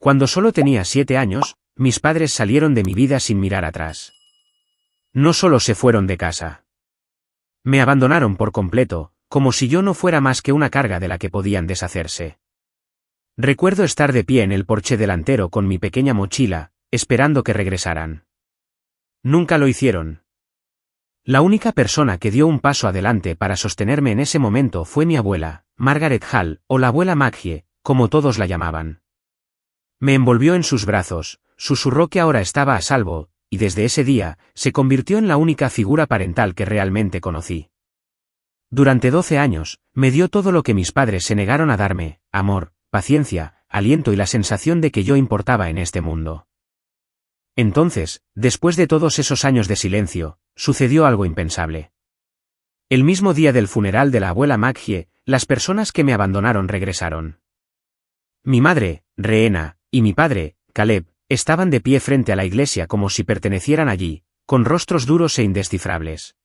Cuando solo tenía 7 años, mis padres salieron de mi vida sin mirar atrás. No solo se fueron de casa. Me abandonaron por completo, como si yo no fuera más que una carga de la que podían deshacerse. Recuerdo estar de pie en el porche delantero con mi pequeña mochila, esperando que regresaran. Nunca lo hicieron. La única persona que dio un paso adelante para sostenerme en ese momento fue mi abuela, Margaret Hall, o la abuela Maggie, como todos la llamaban. Me envolvió en sus brazos, susurró que ahora estaba a salvo, y desde ese día, se convirtió en la única figura parental que realmente conocí. Durante 12 años, me dio todo lo que mis padres se negaron a darme: amor, paciencia, aliento y la sensación de que yo importaba en este mundo. Entonces, después de todos esos años de silencio, sucedió algo impensable. El mismo día del funeral de la abuela Maggie, las personas que me abandonaron regresaron. Mi madre, Rehena, y mi padre, Caleb, estaban de pie frente a la iglesia como si pertenecieran allí, con rostros duros e indescifrables.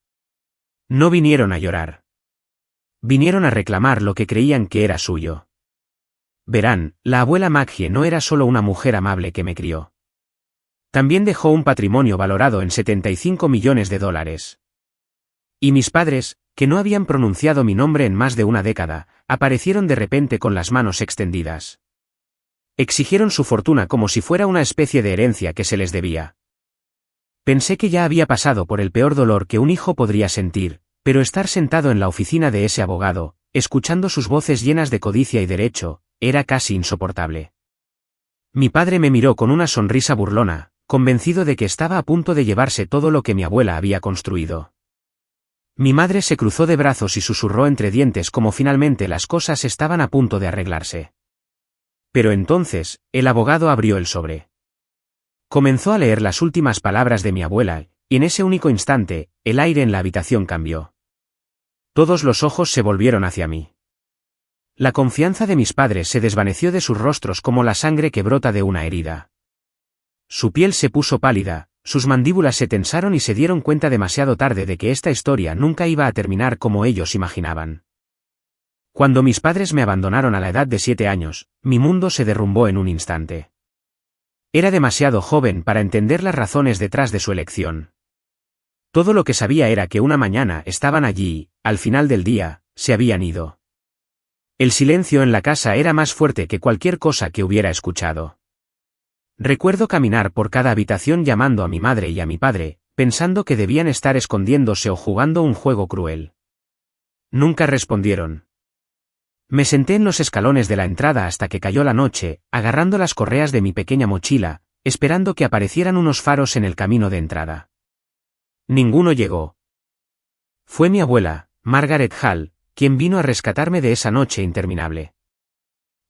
No vinieron a llorar. Vinieron a reclamar lo que creían que era suyo. Verán, la abuela Maggie no era solo una mujer amable que me crió. También dejó un patrimonio valorado en $75 millones. Y mis padres, que no habían pronunciado mi nombre en más de una década, aparecieron de repente con las manos extendidas. Exigieron su fortuna como si fuera una especie de herencia que se les debía. Pensé que ya había pasado por el peor dolor que un hijo podría sentir, pero estar sentado en la oficina de ese abogado, escuchando sus voces llenas de codicia y derecho, era casi insoportable. Mi padre me miró con una sonrisa burlona, convencido de que estaba a punto de llevarse todo lo que mi abuela había construido. Mi madre se cruzó de brazos y susurró entre dientes como finalmente las cosas estaban a punto de arreglarse. Pero entonces, el abogado abrió el sobre. Comenzó a leer las últimas palabras de mi abuela, y en ese único instante, el aire en la habitación cambió. Todos los ojos se volvieron hacia mí. La confianza de mis padres se desvaneció de sus rostros como la sangre que brota de una herida. Su piel se puso pálida, sus mandíbulas se tensaron y se dieron cuenta demasiado tarde de que esta historia nunca iba a terminar como ellos imaginaban. Cuando mis padres me abandonaron a la edad de 7 años, mi mundo se derrumbó en un instante. Era demasiado joven para entender las razones detrás de su elección. Todo lo que sabía era que una mañana estaban allí y, al final del día, se habían ido. El silencio en la casa era más fuerte que cualquier cosa que hubiera escuchado. Recuerdo caminar por cada habitación llamando a mi madre y a mi padre, pensando que debían estar escondiéndose o jugando un juego cruel. Nunca respondieron. Me senté en los escalones de la entrada hasta que cayó la noche, agarrando las correas de mi pequeña mochila, esperando que aparecieran unos faros en el camino de entrada. Ninguno llegó. Fue mi abuela, Margaret Hall, quien vino a rescatarme de esa noche interminable.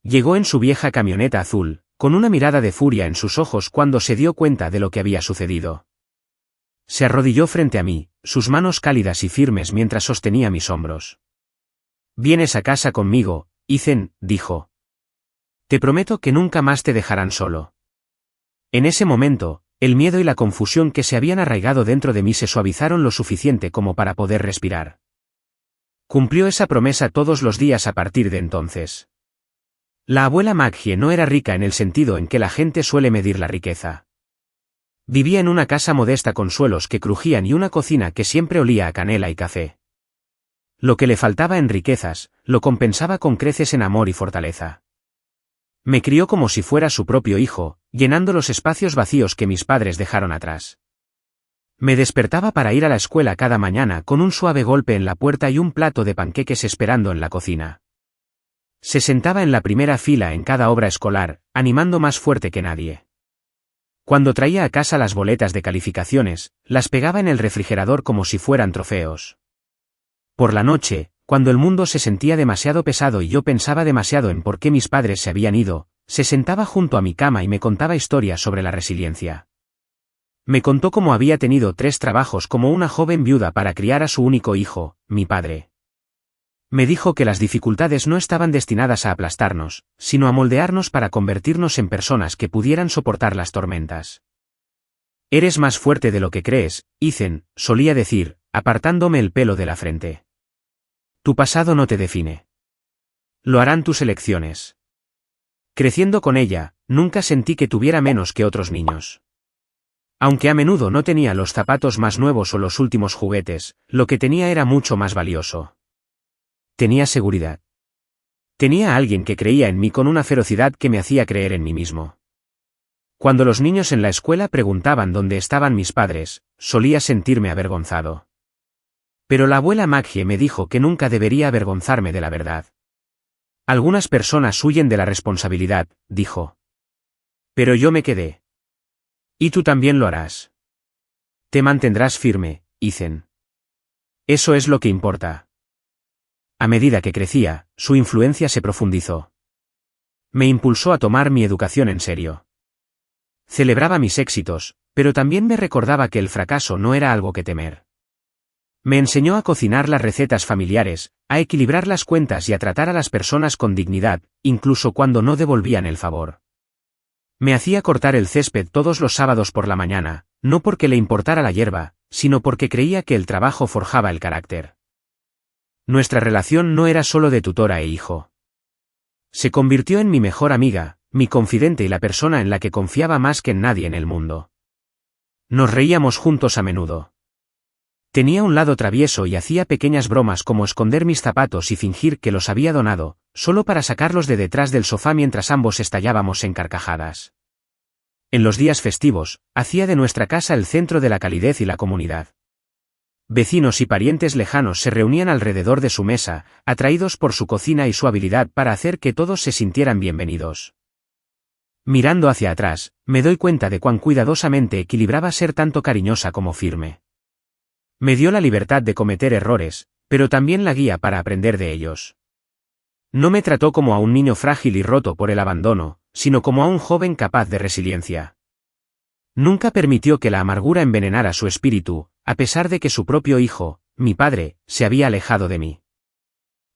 Llegó en su vieja camioneta azul, con una mirada de furia en sus ojos cuando se dio cuenta de lo que había sucedido. Se arrodilló frente a mí, sus manos cálidas y firmes mientras sostenía mis hombros. «Vienes a casa conmigo, Ethan», dijo. «Te prometo que nunca más te dejarán solo». En ese momento, el miedo y la confusión que se habían arraigado dentro de mí se suavizaron lo suficiente como para poder respirar. Cumplió esa promesa todos los días a partir de entonces. La abuela Maggie no era rica en el sentido en que la gente suele medir la riqueza. Vivía en una casa modesta con suelos que crujían y una cocina que siempre olía a canela y café. Lo que le faltaba en riquezas, lo compensaba con creces en amor y fortaleza. Me crió como si fuera su propio hijo, llenando los espacios vacíos que mis padres dejaron atrás. Me despertaba para ir a la escuela cada mañana con un suave golpe en la puerta y un plato de panqueques esperando en la cocina. Se sentaba en la primera fila en cada obra escolar, animando más fuerte que nadie. Cuando traía a casa las boletas de calificaciones, las pegaba en el refrigerador como si fueran trofeos. Por la noche, cuando el mundo se sentía demasiado pesado y yo pensaba demasiado en por qué mis padres se habían ido, se sentaba junto a mi cama y me contaba historias sobre la resiliencia. Me contó cómo había tenido 3 trabajos como una joven viuda para criar a su único hijo, mi padre. Me dijo que las dificultades no estaban destinadas a aplastarnos, sino a moldearnos para convertirnos en personas que pudieran soportar las tormentas. «Eres más fuerte de lo que crees, Ethan», solía decir, apartándome el pelo de la frente. «Tu pasado no te define. Lo harán tus elecciones». Creciendo con ella, nunca sentí que tuviera menos que otros niños. Aunque a menudo no tenía los zapatos más nuevos o los últimos juguetes, lo que tenía era mucho más valioso. Tenía seguridad. Tenía a alguien que creía en mí con una ferocidad que me hacía creer en mí mismo. Cuando los niños en la escuela preguntaban dónde estaban mis padres, solía sentirme avergonzado. Pero la abuela Maggie me dijo que nunca debería avergonzarme de la verdad. Algunas personas huyen de la responsabilidad, dijo. Pero yo me quedé. Y tú también lo harás. Te mantendrás firme, Ethan. Eso es lo que importa. A medida que crecía, su influencia se profundizó. Me impulsó a tomar mi educación en serio. Celebraba mis éxitos, pero también me recordaba que el fracaso no era algo que temer. Me enseñó a cocinar las recetas familiares, a equilibrar las cuentas y a tratar a las personas con dignidad, incluso cuando no devolvían el favor. Me hacía cortar el césped todos los sábados por la mañana, no porque le importara la hierba, sino porque creía que el trabajo forjaba el carácter. Nuestra relación no era solo de tutora e hijo. Se convirtió en mi mejor amiga, mi confidente y la persona en la que confiaba más que en nadie en el mundo. Nos reíamos juntos a menudo. Tenía un lado travieso y hacía pequeñas bromas como esconder mis zapatos y fingir que los había donado, solo para sacarlos de detrás del sofá mientras ambos estallábamos en carcajadas. En los días festivos, hacía de nuestra casa el centro de la calidez y la comunidad. Vecinos y parientes lejanos se reunían alrededor de su mesa, atraídos por su cocina y su habilidad para hacer que todos se sintieran bienvenidos. Mirando hacia atrás, me doy cuenta de cuán cuidadosamente equilibraba ser tanto cariñosa como firme. Me dio la libertad de cometer errores, pero también la guía para aprender de ellos. No me trató como a un niño frágil y roto por el abandono, sino como a un joven capaz de resiliencia. Nunca permitió que la amargura envenenara su espíritu, a pesar de que su propio hijo, mi padre, se había alejado de mí.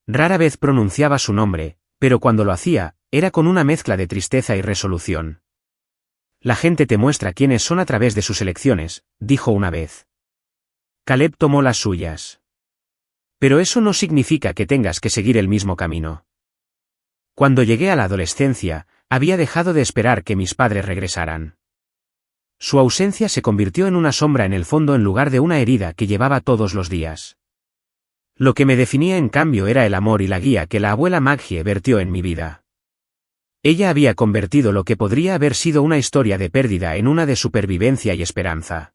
Rara vez pronunciaba su nombre, pero cuando lo hacía, era con una mezcla de tristeza y resolución. La gente te muestra quiénes son a través de sus elecciones, dijo una vez. Caleb tomó las suyas. Pero eso no significa que tengas que seguir el mismo camino. Cuando llegué a la adolescencia, había dejado de esperar que mis padres regresaran. Su ausencia se convirtió en una sombra en el fondo en lugar de una herida que llevaba todos los días. Lo que me definía en cambio era el amor y la guía que la abuela Maggie vertió en mi vida. Ella había convertido lo que podría haber sido una historia de pérdida en una de supervivencia y esperanza.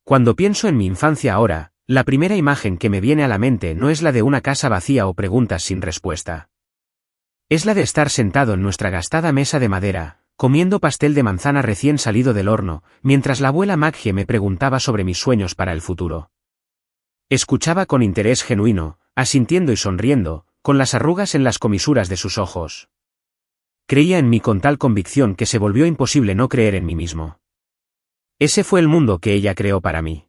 Cuando pienso en mi infancia ahora, la primera imagen que me viene a la mente no es la de una casa vacía o preguntas sin respuesta. Es la de estar sentado en nuestra gastada mesa de madera, comiendo pastel de manzana recién salido del horno, mientras la abuela Maggie me preguntaba sobre mis sueños para el futuro. Escuchaba con interés genuino, asintiendo y sonriendo, con las arrugas en las comisuras de sus ojos. Creía en mí con tal convicción que se volvió imposible no creer en mí mismo. Ese fue el mundo que ella creó para mí.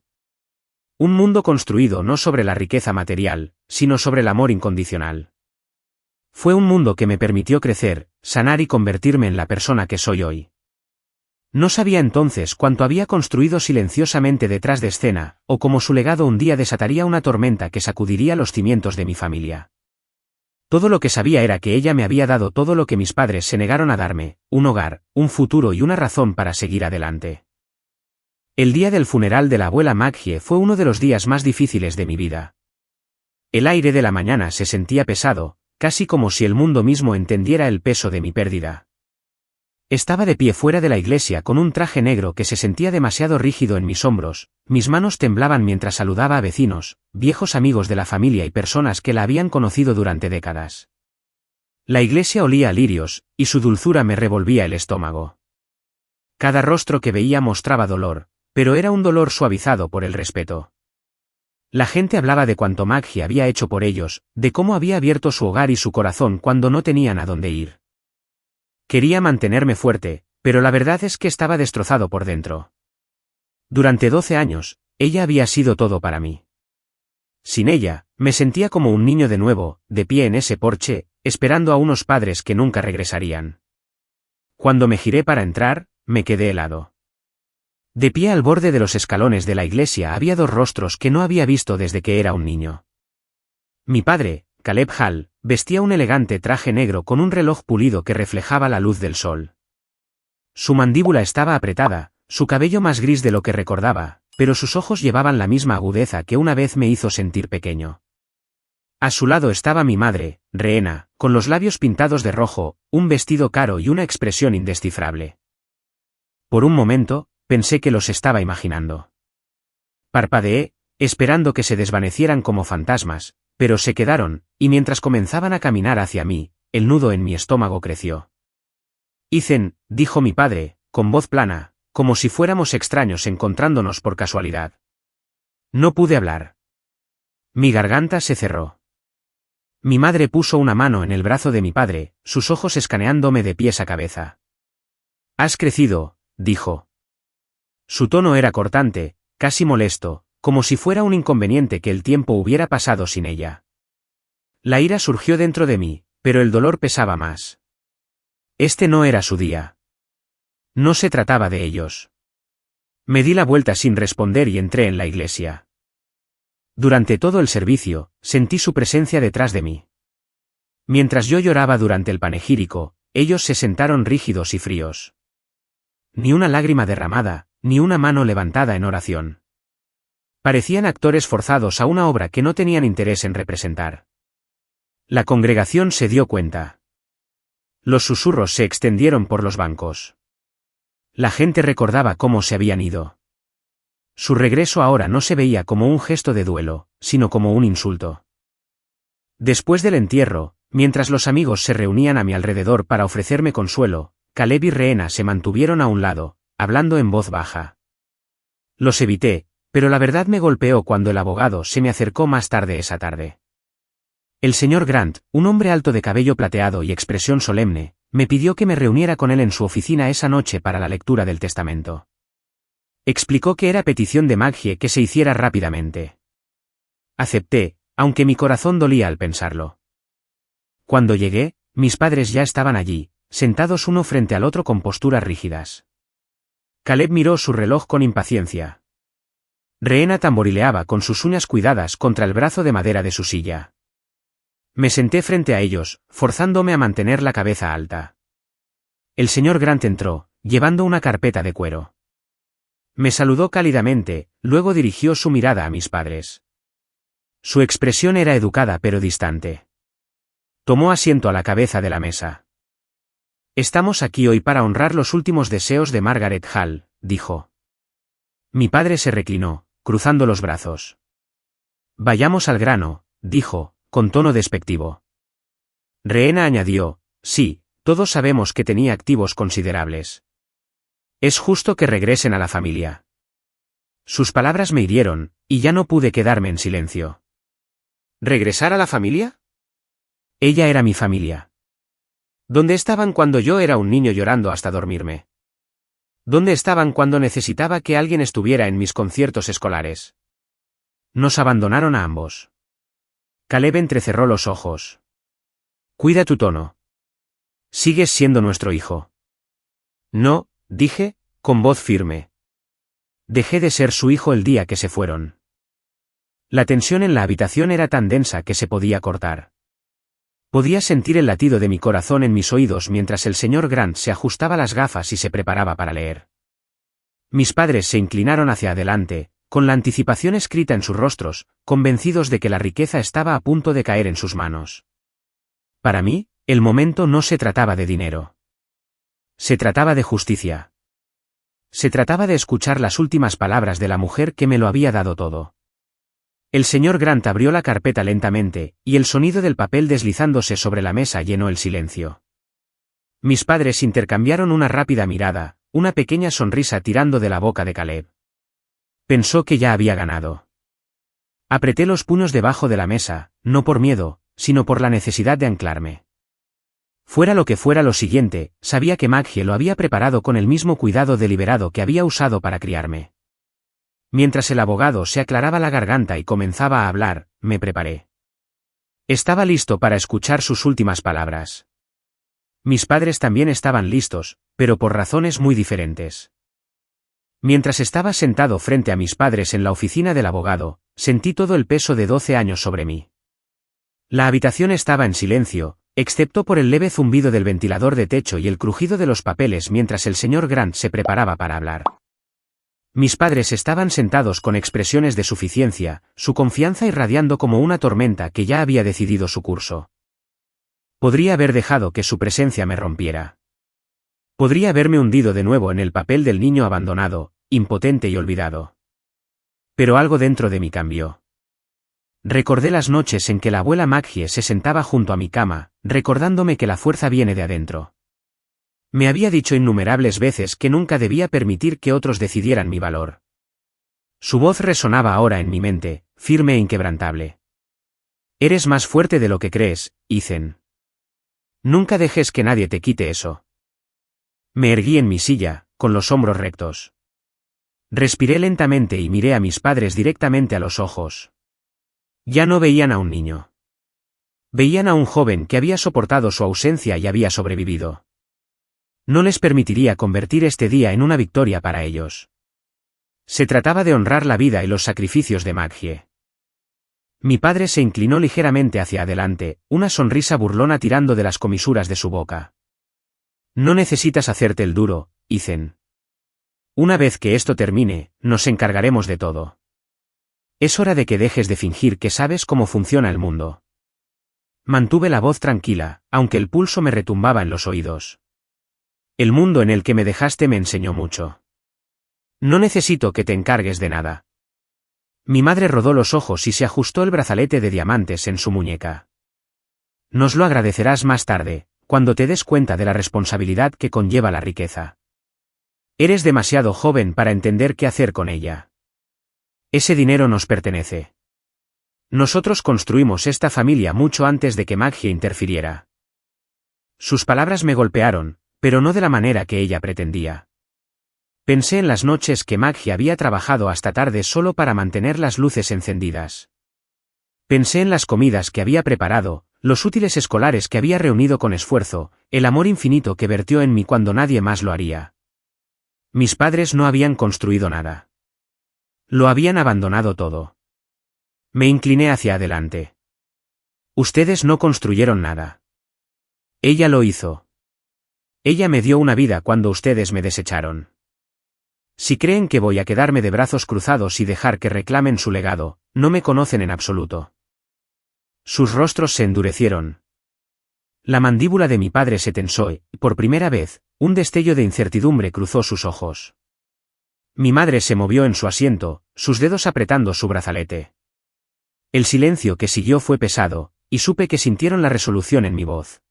Un mundo construido no sobre la riqueza material, sino sobre el amor incondicional. Fue un mundo que me permitió crecer, sanar y convertirme en la persona que soy hoy. No sabía entonces cuánto había construido silenciosamente detrás de escena, o cómo su legado un día desataría una tormenta que sacudiría los cimientos de mi familia. Todo lo que sabía era que ella me había dado todo lo que mis padres se negaron a darme, un hogar, un futuro y una razón para seguir adelante. El día del funeral de la abuela Maggie fue uno de los días más difíciles de mi vida. El aire de la mañana se sentía pesado, casi como si el mundo mismo entendiera el peso de mi pérdida. Estaba de pie fuera de la iglesia con un traje negro que se sentía demasiado rígido en mis hombros, mis manos temblaban mientras saludaba a vecinos, viejos amigos de la familia y personas que la habían conocido durante décadas. La iglesia olía a lirios, y su dulzura me revolvía el estómago. Cada rostro que veía mostraba dolor, pero era un dolor suavizado por el respeto. La gente hablaba de cuánto Maggie había hecho por ellos, de cómo había abierto su hogar y su corazón cuando no tenían a dónde ir. Quería mantenerme fuerte, pero la verdad es que estaba destrozado por dentro. Durante 12 años, ella había sido todo para mí. Sin ella, me sentía como un niño de nuevo, de pie en ese porche, esperando a unos padres que nunca regresarían. Cuando me giré para entrar, me quedé helado. De pie al borde de los escalones de la iglesia había dos rostros que no había visto desde que era un niño. Mi padre, Caleb Hall, vestía un elegante traje negro con un reloj pulido que reflejaba la luz del sol. Su mandíbula estaba apretada, su cabello más gris de lo que recordaba, pero sus ojos llevaban la misma agudeza que una vez me hizo sentir pequeño. A su lado estaba mi madre, Rehena, con los labios pintados de rojo, un vestido caro y una expresión indescifrable. Por un momento, pensé que los estaba imaginando. Parpadeé, esperando que se desvanecieran como fantasmas, pero se quedaron, y mientras comenzaban a caminar hacia mí, el nudo en mi estómago creció. Ethan, dijo mi padre, con voz plana, como si fuéramos extraños encontrándonos por casualidad. No pude hablar. Mi garganta se cerró. Mi madre puso una mano en el brazo de mi padre, sus ojos escaneándome de pies a cabeza. «Has crecido», dijo. Su tono era cortante, casi molesto, como si fuera un inconveniente que el tiempo hubiera pasado sin ella. La ira surgió dentro de mí, pero el dolor pesaba más. Este no era su día. No se trataba de ellos. Me di la vuelta sin responder y entré en la iglesia. Durante todo el servicio, sentí su presencia detrás de mí. Mientras yo lloraba durante el panegírico, ellos se sentaron rígidos y fríos. Ni una lágrima derramada, ni una mano levantada en oración. Parecían actores forzados a una obra que no tenían interés en representar. La congregación se dio cuenta. Los susurros se extendieron por los bancos. La gente recordaba cómo se habían ido. Su regreso ahora no se veía como un gesto de duelo, sino como un insulto. Después del entierro, mientras los amigos se reunían a mi alrededor para ofrecerme consuelo, Caleb y Rehena se mantuvieron a un lado, hablando en voz baja. Los evité, pero la verdad me golpeó cuando el abogado se me acercó más tarde esa tarde. El señor Grant, un hombre alto de cabello plateado y expresión solemne, me pidió que me reuniera con él en su oficina esa noche para la lectura del testamento. Explicó que era petición de Maggie que se hiciera rápidamente. Acepté, aunque mi corazón dolía al pensarlo. Cuando llegué, mis padres ya estaban allí, sentados uno frente al otro con posturas rígidas. Caleb miró su reloj con impaciencia. Rehena tamborileaba con sus uñas cuidadas contra el brazo de madera de su silla. Me senté frente a ellos, forzándome a mantener la cabeza alta. El señor Grant entró, llevando una carpeta de cuero. Me saludó cálidamente, luego dirigió su mirada a mis padres. Su expresión era educada pero distante. Tomó asiento a la cabeza de la mesa. «Estamos aquí hoy para honrar los últimos deseos de Margaret Hall», dijo. Mi padre se reclinó, cruzando los brazos. «Vayamos al grano», dijo, con tono despectivo. Rehena añadió, «Sí, todos sabemos que tenía activos considerables. Es justo que regresen a la familia». Sus palabras me hirieron, y ya no pude quedarme en silencio. ¿Regresar a la familia? Ella era mi familia. ¿Dónde estaban cuando yo era un niño llorando hasta dormirme? ¿Dónde estaban cuando necesitaba que alguien estuviera en mis conciertos escolares? Nos abandonaron a ambos. Caleb entrecerró los ojos. «Cuida tu tono. Sigues siendo nuestro hijo». «No», dije, con voz firme. «Dejé de ser su hijo el día que se fueron». La tensión en la habitación era tan densa que se podía cortar. Podía sentir el latido de mi corazón en mis oídos mientras el señor Grant se ajustaba las gafas y se preparaba para leer. Mis padres se inclinaron hacia adelante, con la anticipación escrita en sus rostros, convencidos de que la riqueza estaba a punto de caer en sus manos. Para mí, el momento no se trataba de dinero. Se trataba de justicia. Se trataba de escuchar las últimas palabras de la mujer que me lo había dado todo. El señor Grant abrió la carpeta lentamente, y el sonido del papel deslizándose sobre la mesa llenó el silencio. Mis padres intercambiaron una rápida mirada, una pequeña sonrisa tirando de la boca de Caleb. Pensó que ya había ganado. Apreté los puños debajo de la mesa, no por miedo, sino por la necesidad de anclarme. Fuera lo que fuera lo siguiente, sabía que Maggie lo había preparado con el mismo cuidado deliberado que había usado para criarme. Mientras el abogado se aclaraba la garganta y comenzaba a hablar, me preparé. Estaba listo para escuchar sus últimas palabras. Mis padres también estaban listos, pero por razones muy diferentes. Mientras estaba sentado frente a mis padres en la oficina del abogado, sentí todo el peso de 12 años sobre mí. La habitación estaba en silencio, excepto por el leve zumbido del ventilador de techo y el crujido de los papeles mientras el señor Grant se preparaba para hablar. Mis padres estaban sentados con expresiones de suficiencia, su confianza irradiando como una tormenta que ya había decidido su curso. Podría haber dejado que su presencia me rompiera. Podría haberme hundido de nuevo en el papel del niño abandonado, impotente y olvidado. Pero algo dentro de mí cambió. Recordé las noches en que la abuela Maggie se sentaba junto a mi cama, recordándome que la fuerza viene de adentro. Me había dicho innumerables veces que nunca debía permitir que otros decidieran mi valor. Su voz resonaba ahora en mi mente, firme e inquebrantable. Eres más fuerte de lo que crees, Ethan. Nunca dejes que nadie te quite eso. Me erguí en mi silla, con los hombros rectos. Respiré lentamente y miré a mis padres directamente a los ojos. Ya no veían a un niño. Veían a un joven que había soportado su ausencia y había sobrevivido. No les permitiría convertir este día en una victoria para ellos. Se trataba de honrar la vida y los sacrificios de Maggie. Mi padre se inclinó ligeramente hacia adelante, una sonrisa burlona tirando de las comisuras de su boca. No necesitas hacerte el duro, Ethan. Una vez que esto termine, nos encargaremos de todo. Es hora de que dejes de fingir que sabes cómo funciona el mundo. Mantuve la voz tranquila, aunque el pulso me retumbaba en los oídos. El mundo en el que me dejaste me enseñó mucho. No necesito que te encargues de nada. Mi madre rodó los ojos y se ajustó el brazalete de diamantes en su muñeca. Nos lo agradecerás más tarde, cuando te des cuenta de la responsabilidad que conlleva la riqueza. Eres demasiado joven para entender qué hacer con ella. Ese dinero nos pertenece. Nosotros construimos esta familia mucho antes de que Maggie interfiriera. Sus palabras me golpearon, pero no de la manera que ella pretendía. Pensé en las noches que Maggie había trabajado hasta tarde solo para mantener las luces encendidas. Pensé en las comidas que había preparado, los útiles escolares que había reunido con esfuerzo, el amor infinito que vertió en mí cuando nadie más lo haría. Mis padres no habían construido nada. Lo habían abandonado todo. Me incliné hacia adelante. Ustedes no construyeron nada. Ella lo hizo. Ella me dio una vida cuando ustedes me desecharon. Si creen que voy a quedarme de brazos cruzados y dejar que reclamen su legado, no me conocen en absoluto. Sus rostros se endurecieron. La mandíbula de mi padre se tensó y, por primera vez, un destello de incertidumbre cruzó sus ojos. Mi madre se movió en su asiento, sus dedos apretando su brazalete. El silencio que siguió fue pesado, y supe que sintieron la resolución en mi voz.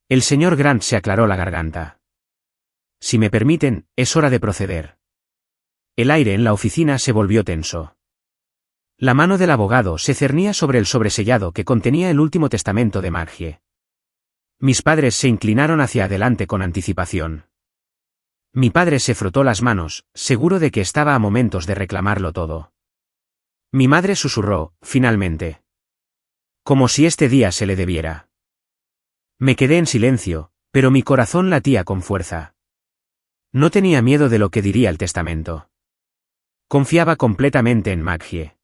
El señor Grant se aclaró la garganta. Si me permiten, es hora de proceder. El aire en la oficina se volvió tenso. La mano del abogado se cernía sobre el sobresellado que contenía el último testamento de Maggie. Mis padres se inclinaron hacia adelante con anticipación. Mi padre se frotó las manos, seguro de que estaba a momentos de reclamarlo todo. Mi madre susurró, finalmente. Como si este día se le debiera. Me quedé en silencio, pero mi corazón latía con fuerza. No tenía miedo de lo que diría el testamento. Confiaba completamente en Maggie.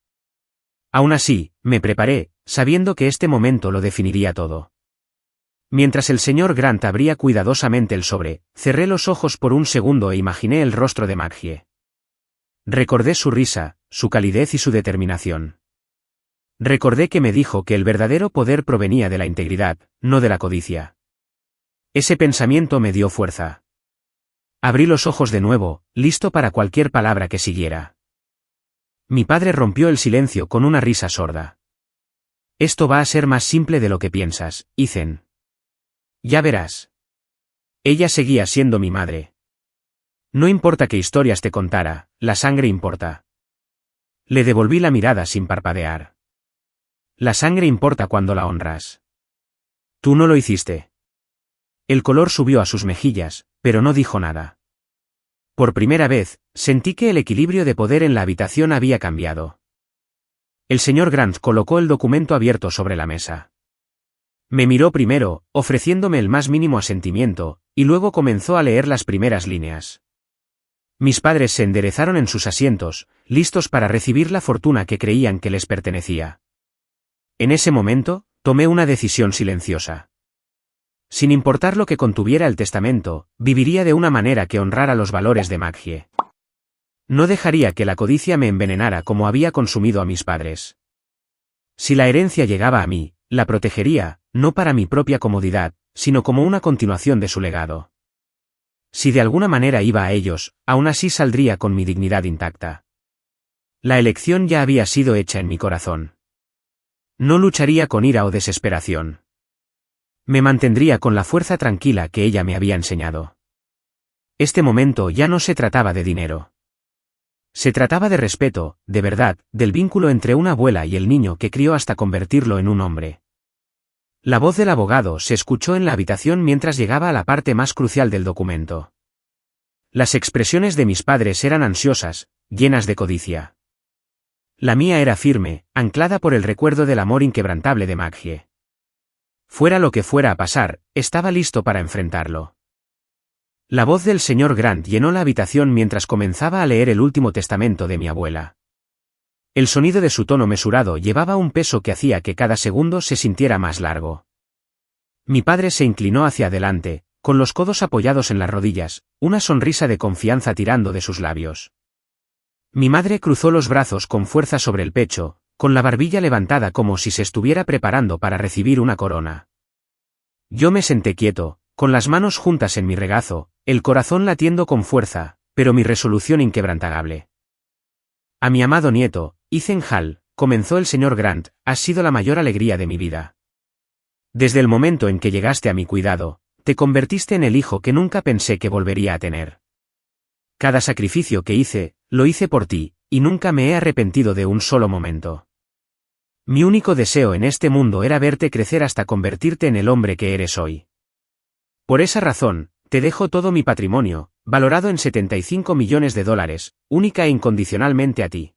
Aún así, me preparé, sabiendo que este momento lo definiría todo. Mientras el señor Grant abría cuidadosamente el sobre, cerré los ojos por un segundo e imaginé el rostro de Maggie. Recordé su risa, su calidez y su determinación. Recordé que me dijo que el verdadero poder provenía de la integridad, no de la codicia. Ese pensamiento me dio fuerza. Abrí los ojos de nuevo, listo para cualquier palabra que siguiera. Mi padre rompió el silencio con una risa sorda. Esto va a ser más simple de lo que piensas, Ethan. Ya verás. Ella seguía siendo mi madre. No importa qué historias te contara, la sangre importa. Le devolví la mirada sin parpadear. La sangre importa cuando la honras. Tú no lo hiciste. El color subió a sus mejillas, pero no dijo nada. Por primera vez, sentí que el equilibrio de poder en la habitación había cambiado. El señor Grant colocó el documento abierto sobre la mesa. Me miró primero, ofreciéndome el más mínimo asentimiento, y luego comenzó a leer las primeras líneas. Mis padres se enderezaron en sus asientos, listos para recibir la fortuna que creían que les pertenecía. En ese momento, tomé una decisión silenciosa. Sin importar lo que contuviera el testamento, viviría de una manera que honrara los valores de Maggie. No dejaría que la codicia me envenenara como había consumido a mis padres. Si la herencia llegaba a mí, la protegería, no para mi propia comodidad, sino como una continuación de su legado. Si de alguna manera iba a ellos, aún así saldría con mi dignidad intacta. La elección ya había sido hecha en mi corazón. No lucharía con ira o desesperación. Me mantendría con la fuerza tranquila que ella me había enseñado. Este momento ya no se trataba de dinero. Se trataba de respeto, de verdad, del vínculo entre una abuela y el niño que crió hasta convertirlo en un hombre. La voz del abogado se escuchó en la habitación mientras llegaba a la parte más crucial del documento. Las expresiones de mis padres eran ansiosas, llenas de codicia. La mía era firme, anclada por el recuerdo del amor inquebrantable de Maggie. Fuera lo que fuera a pasar, estaba listo para enfrentarlo. La voz del señor Grant llenó la habitación mientras comenzaba a leer el último testamento de mi abuela. El sonido de su tono mesurado llevaba un peso que hacía que cada segundo se sintiera más largo. Mi padre se inclinó hacia adelante, con los codos apoyados en las rodillas, una sonrisa de confianza tirando de sus labios. Mi madre cruzó los brazos con fuerza sobre el pecho, con la barbilla levantada como si se estuviera preparando para recibir una corona. Yo me senté quieto, con las manos juntas en mi regazo, el corazón latiendo con fuerza, pero mi resolución inquebrantable. A mi amado nieto, Ethan Hall, comenzó el señor Grant, has sido la mayor alegría de mi vida. Desde el momento en que llegaste a mi cuidado, te convertiste en el hijo que nunca pensé que volvería a tener. Cada sacrificio que hice, lo hice por ti, y nunca me he arrepentido de un solo momento. Mi único deseo en este mundo era verte crecer hasta convertirte en el hombre que eres hoy. Por esa razón, te dejo todo mi patrimonio, valorado en $75 millones, única e incondicionalmente a ti.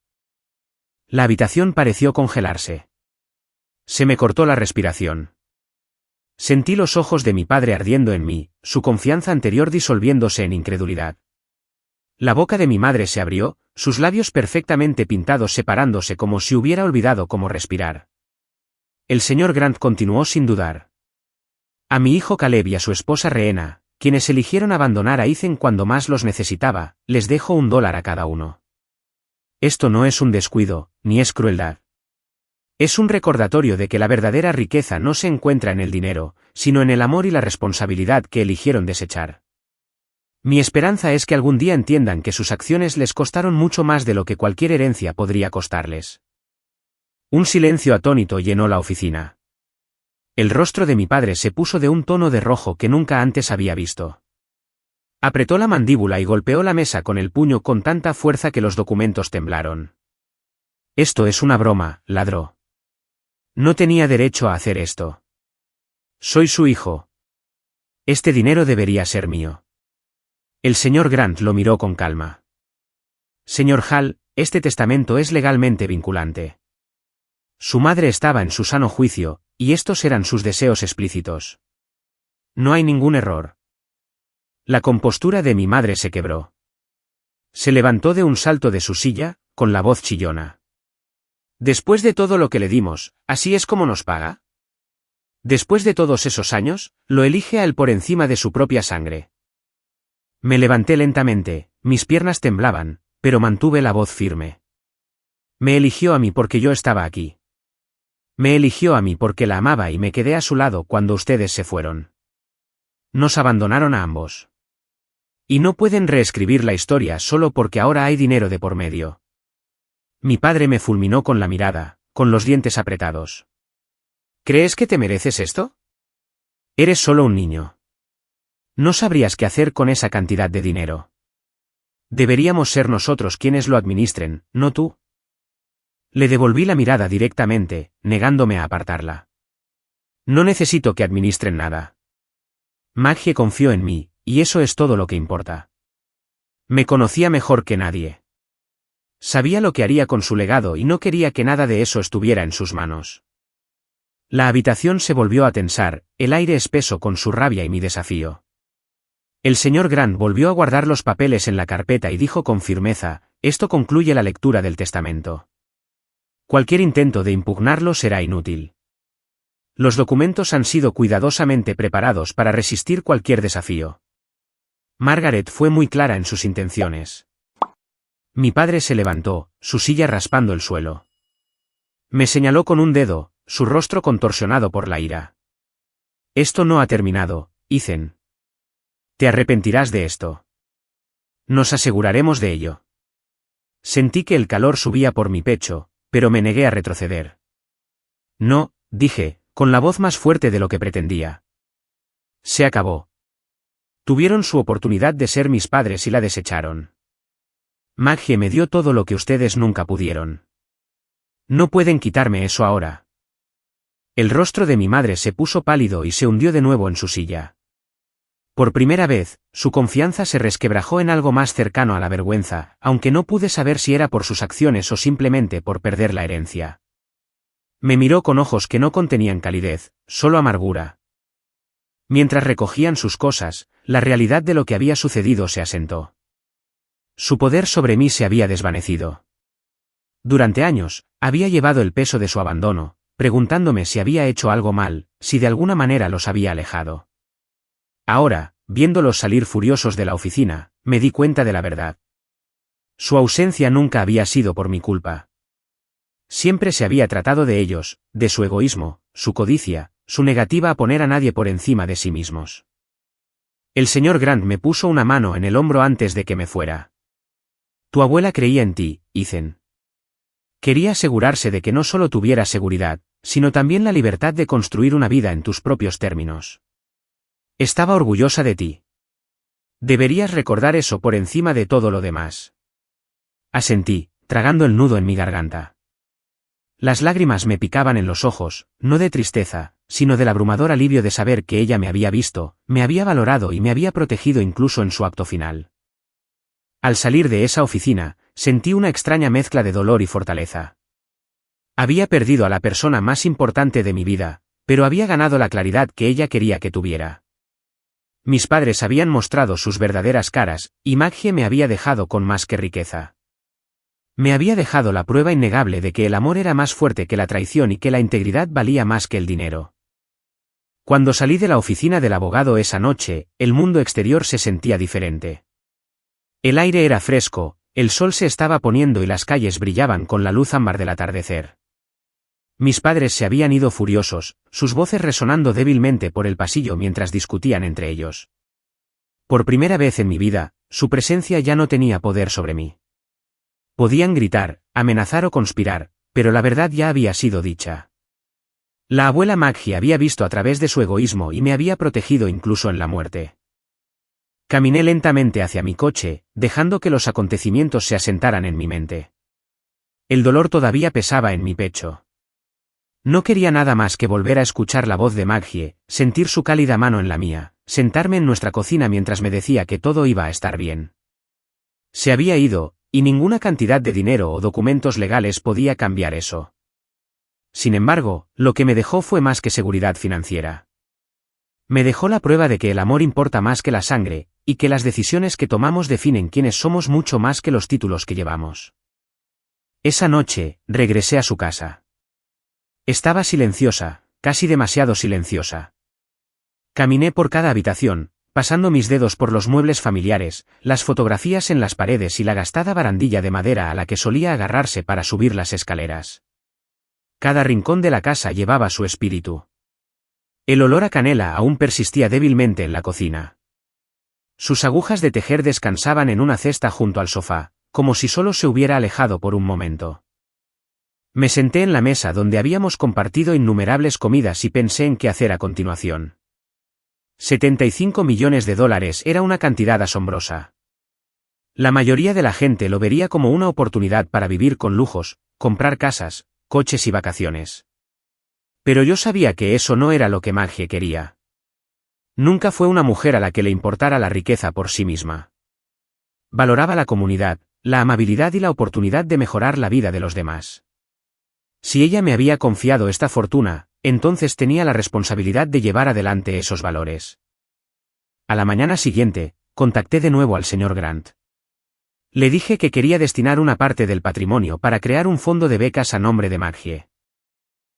La habitación pareció congelarse. Se me cortó la respiración. Sentí los ojos de mi padre ardiendo en mí, su confianza anterior disolviéndose en incredulidad. La boca de mi madre se abrió, sus labios perfectamente pintados separándose como si hubiera olvidado cómo respirar. El señor Grant continuó sin dudar. A mi hijo Caleb y a su esposa Rehena, quienes eligieron abandonar a Ethan cuando más los necesitaba, les dejo $1 a cada uno. Esto no es un descuido, ni es crueldad. Es un recordatorio de que la verdadera riqueza no se encuentra en el dinero, sino en el amor y la responsabilidad que eligieron desechar. Mi esperanza es que algún día entiendan que sus acciones les costaron mucho más de lo que cualquier herencia podría costarles. Un silencio atónito llenó la oficina. El rostro de mi padre se puso de un tono de rojo que nunca antes había visto. Apretó la mandíbula y golpeó la mesa con el puño con tanta fuerza que los documentos temblaron. Esto es una broma, ladró. No tenía derecho a hacer esto. Soy su hijo. Este dinero debería ser mío. El señor Grant lo miró con calma. Señor Hall, este testamento es legalmente vinculante. Su madre estaba en su sano juicio, y estos eran sus deseos explícitos. No hay ningún error. La compostura de mi madre se quebró. Se levantó de un salto de su silla, con la voz chillona. Después de todo lo que le dimos, ¿así es como nos paga? Después de todos esos años, lo elige a él por encima de su propia sangre. Me levanté lentamente, mis piernas temblaban, pero mantuve la voz firme. Me eligió a mí porque yo estaba aquí. Me eligió a mí porque la amaba y me quedé a su lado cuando ustedes se fueron. Nos abandonaron a ambos. Y no pueden reescribir la historia solo porque ahora hay dinero de por medio. Mi padre me fulminó con la mirada, con los dientes apretados. ¿Crees que te mereces esto? Eres solo un niño. No sabrías qué hacer con esa cantidad de dinero. Deberíamos ser nosotros quienes lo administren, no tú. Le devolví la mirada directamente, negándome a apartarla. No necesito que administren nada. Maggie confió en mí, y eso es todo lo que importa. Me conocía mejor que nadie. Sabía lo que haría con su legado y no quería que nada de eso estuviera en sus manos. La habitación se volvió a tensar, el aire espeso con su rabia y mi desafío. El señor Grant volvió a guardar los papeles en la carpeta y dijo con firmeza, esto concluye la lectura del testamento. Cualquier intento de impugnarlo será inútil. Los documentos han sido cuidadosamente preparados para resistir cualquier desafío. Margaret fue muy clara en sus intenciones. Mi padre se levantó, su silla raspando el suelo. Me señaló con un dedo, su rostro contorsionado por la ira. Esto no ha terminado, Ethan. Te arrepentirás de esto. Nos aseguraremos de ello. Sentí que el calor subía por mi pecho, pero me negué a retroceder. No, dije, con la voz más fuerte de lo que pretendía. Se acabó. Tuvieron su oportunidad de ser mis padres y la desecharon. Maggie me dio todo lo que ustedes nunca pudieron. No pueden quitarme eso ahora. El rostro de mi madre se puso pálido y se hundió de nuevo en su silla. Por primera vez, su confianza se resquebrajó en algo más cercano a la vergüenza, aunque no pude saber si era por sus acciones o simplemente por perder la herencia. Me miró con ojos que no contenían calidez, solo amargura. Mientras recogían sus cosas, la realidad de lo que había sucedido se asentó. Su poder sobre mí se había desvanecido. Durante años, había llevado el peso de su abandono, preguntándome si había hecho algo mal, si de alguna manera los había alejado. Ahora, viéndolos salir furiosos de la oficina, me di cuenta de la verdad. Su ausencia nunca había sido por mi culpa. Siempre se había tratado de ellos, de su egoísmo, su codicia, su negativa a poner a nadie por encima de sí mismos. El señor Grant me puso una mano en el hombro antes de que me fuera. Tu abuela creía en ti, Ethan. Quería asegurarse de que no solo tuvieras seguridad, sino también la libertad de construir una vida en tus propios términos. Estaba orgullosa de ti. Deberías recordar eso por encima de todo lo demás. Asentí, tragando el nudo en mi garganta. Las lágrimas me picaban en los ojos, no de tristeza, sino del abrumador alivio de saber que ella me había visto, me había valorado y me había protegido incluso en su acto final. Al salir de esa oficina, sentí una extraña mezcla de dolor y fortaleza. Había perdido a la persona más importante de mi vida, pero había ganado la claridad que ella quería que tuviera. Mis padres habían mostrado sus verdaderas caras, y Maggie me había dejado con más que riqueza. Me había dejado la prueba innegable de que el amor era más fuerte que la traición y que la integridad valía más que el dinero. Cuando salí de la oficina del abogado esa noche, el mundo exterior se sentía diferente. El aire era fresco, el sol se estaba poniendo y las calles brillaban con la luz ámbar del atardecer. Mis padres se habían ido furiosos, sus voces resonando débilmente por el pasillo mientras discutían entre ellos. Por primera vez en mi vida, su presencia ya no tenía poder sobre mí. Podían gritar, amenazar o conspirar, pero la verdad ya había sido dicha. La abuela Maggie había visto a través de su egoísmo y me había protegido incluso en la muerte. Caminé lentamente hacia mi coche, dejando que los acontecimientos se asentaran en mi mente. El dolor todavía pesaba en mi pecho. No quería nada más que volver a escuchar la voz de Maggie, sentir su cálida mano en la mía, sentarme en nuestra cocina mientras me decía que todo iba a estar bien. Se había ido, y ninguna cantidad de dinero o documentos legales podía cambiar eso. Sin embargo, lo que me dejó fue más que seguridad financiera. Me dejó la prueba de que el amor importa más que la sangre, y que las decisiones que tomamos definen quiénes somos mucho más que los títulos que llevamos. Esa noche, regresé a su casa. Estaba silenciosa, casi demasiado silenciosa. Caminé por cada habitación, pasando mis dedos por los muebles familiares, las fotografías en las paredes y la gastada barandilla de madera a la que solía agarrarse para subir las escaleras. Cada rincón de la casa llevaba su espíritu. El olor a canela aún persistía débilmente en la cocina. Sus agujas de tejer descansaban en una cesta junto al sofá, como si solo se hubiera alejado por un momento. Me senté en la mesa donde habíamos compartido innumerables comidas y pensé en qué hacer a continuación. $75 millones era una cantidad asombrosa. La mayoría de la gente lo vería como una oportunidad para vivir con lujos, comprar casas, coches y vacaciones. Pero yo sabía que eso no era lo que Maggie quería. Nunca fue una mujer a la que le importara la riqueza por sí misma. Valoraba la comunidad, la amabilidad y la oportunidad de mejorar la vida de los demás. Si ella me había confiado esta fortuna, entonces tenía la responsabilidad de llevar adelante esos valores. A la mañana siguiente, contacté de nuevo al señor Grant. Le dije que quería destinar una parte del patrimonio para crear un fondo de becas a nombre de Maggie.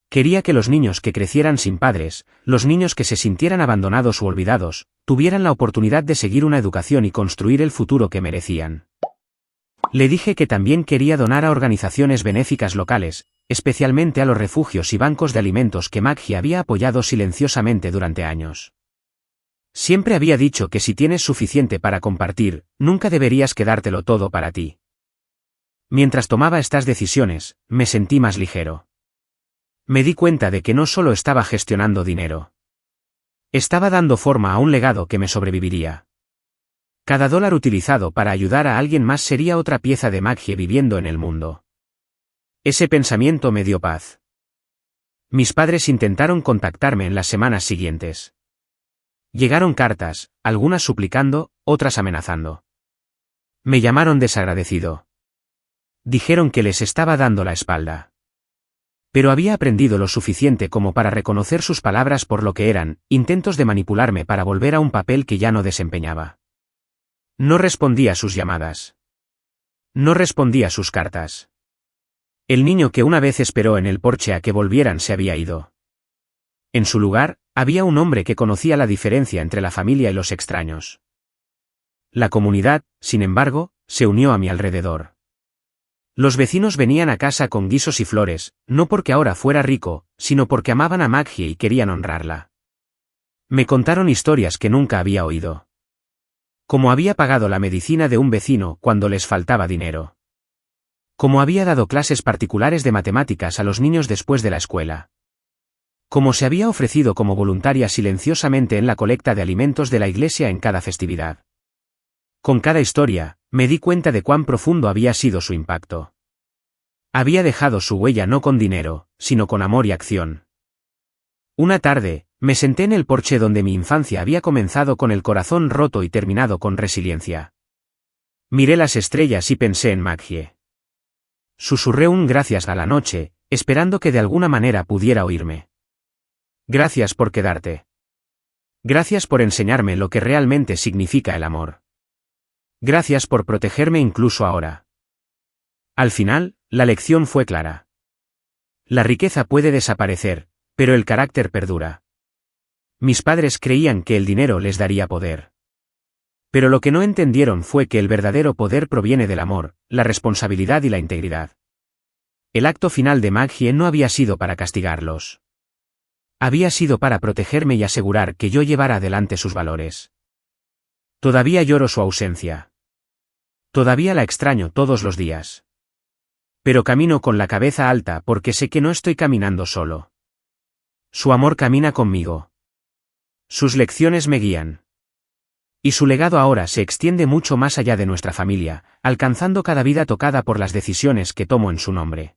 Quería que los niños que crecieran sin padres, los niños que se sintieran abandonados u olvidados, tuvieran la oportunidad de seguir una educación y construir el futuro que merecían. Le dije que también quería donar a organizaciones benéficas locales, especialmente a los refugios y bancos de alimentos que Maggie había apoyado silenciosamente durante años. Siempre había dicho que si tienes suficiente para compartir, nunca deberías quedártelo todo para ti. Mientras tomaba estas decisiones, me sentí más ligero. Me di cuenta de que no solo estaba gestionando dinero. Estaba dando forma a un legado que me sobreviviría. Cada dólar utilizado para ayudar a alguien más sería otra pieza de Maggie viviendo en el mundo. Ese pensamiento me dio paz. Mis padres intentaron contactarme en las semanas siguientes. Llegaron cartas, algunas suplicando, otras amenazando. Me llamaron desagradecido. Dijeron que les estaba dando la espalda. Pero había aprendido lo suficiente como para reconocer sus palabras por lo que eran, intentos de manipularme para volver a un papel que ya no desempeñaba. No respondía a sus llamadas. No respondía a sus cartas. El niño que una vez esperó en el porche a que volvieran se había ido. En su lugar, había un hombre que conocía la diferencia entre la familia y los extraños. La comunidad, sin embargo, se unió a mi alrededor. Los vecinos venían a casa con guisos y flores, no porque ahora fuera rico, sino porque amaban a Maggie y querían honrarla. Me contaron historias que nunca había oído. Cómo había pagado la medicina de un vecino cuando les faltaba dinero. Cómo había dado clases particulares de matemáticas a los niños después de la escuela. Cómo se había ofrecido como voluntaria silenciosamente en la colecta de alimentos de la iglesia en cada festividad. Con cada historia, me di cuenta de cuán profundo había sido su impacto. Había dejado su huella no con dinero, sino con amor y acción. Una tarde, me senté en el porche donde mi infancia había comenzado con el corazón roto y terminado con resiliencia. Miré las estrellas y pensé en Maggie. Susurré un gracias a la noche, esperando que de alguna manera pudiera oírme. Gracias por quedarte. Gracias por enseñarme lo que realmente significa el amor. Gracias por protegerme incluso ahora. Al final, la lección fue clara. La riqueza puede desaparecer, pero el carácter perdura. Mis padres creían que el dinero les daría poder. Pero lo que no entendieron fue que el verdadero poder proviene del amor, la responsabilidad y la integridad. El acto final de Maggie no había sido para castigarlos. Había sido para protegerme y asegurar que yo llevara adelante sus valores. Todavía lloro su ausencia. Todavía la extraño todos los días. Pero camino con la cabeza alta porque sé que no estoy caminando solo. Su amor camina conmigo. Sus lecciones me guían. Y su legado ahora se extiende mucho más allá de nuestra familia, alcanzando cada vida tocada por las decisiones que tomo en su nombre.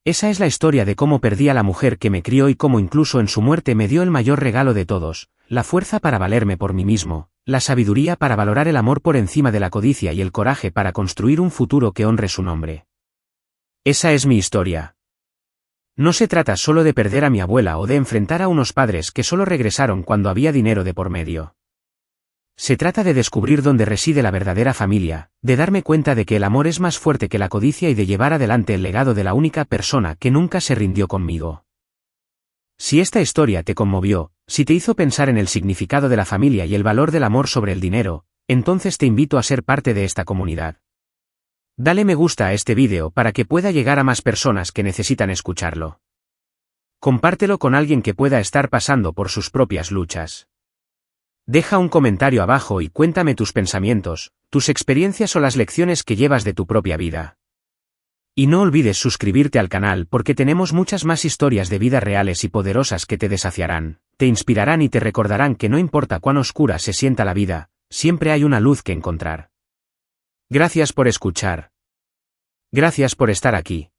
Esa es la historia de cómo perdí a la mujer que me crió y cómo incluso en su muerte me dio el mayor regalo de todos, la fuerza para valerme por mí mismo, la sabiduría para valorar el amor por encima de la codicia y el coraje para construir un futuro que honre su nombre. Esa es mi historia. No se trata solo de perder a mi abuela o de enfrentar a unos padres que solo regresaron cuando había dinero de por medio. Se trata de descubrir dónde reside la verdadera familia, de darme cuenta de que el amor es más fuerte que la codicia y de llevar adelante el legado de la única persona que nunca se rindió conmigo. Si esta historia te conmovió, si te hizo pensar en el significado de la familia y el valor del amor sobre el dinero, entonces te invito a ser parte de esta comunidad. Dale me gusta a este vídeo para que pueda llegar a más personas que necesitan escucharlo. Compártelo con alguien que pueda estar pasando por sus propias luchas. Deja un comentario abajo y cuéntame tus pensamientos, tus experiencias o las lecciones que llevas de tu propia vida. Y no olvides suscribirte al canal porque tenemos muchas más historias de vida reales y poderosas que te desafiarán, te inspirarán y te recordarán que no importa cuán oscura se sienta la vida, siempre hay una luz que encontrar. Gracias por escuchar. Gracias por estar aquí.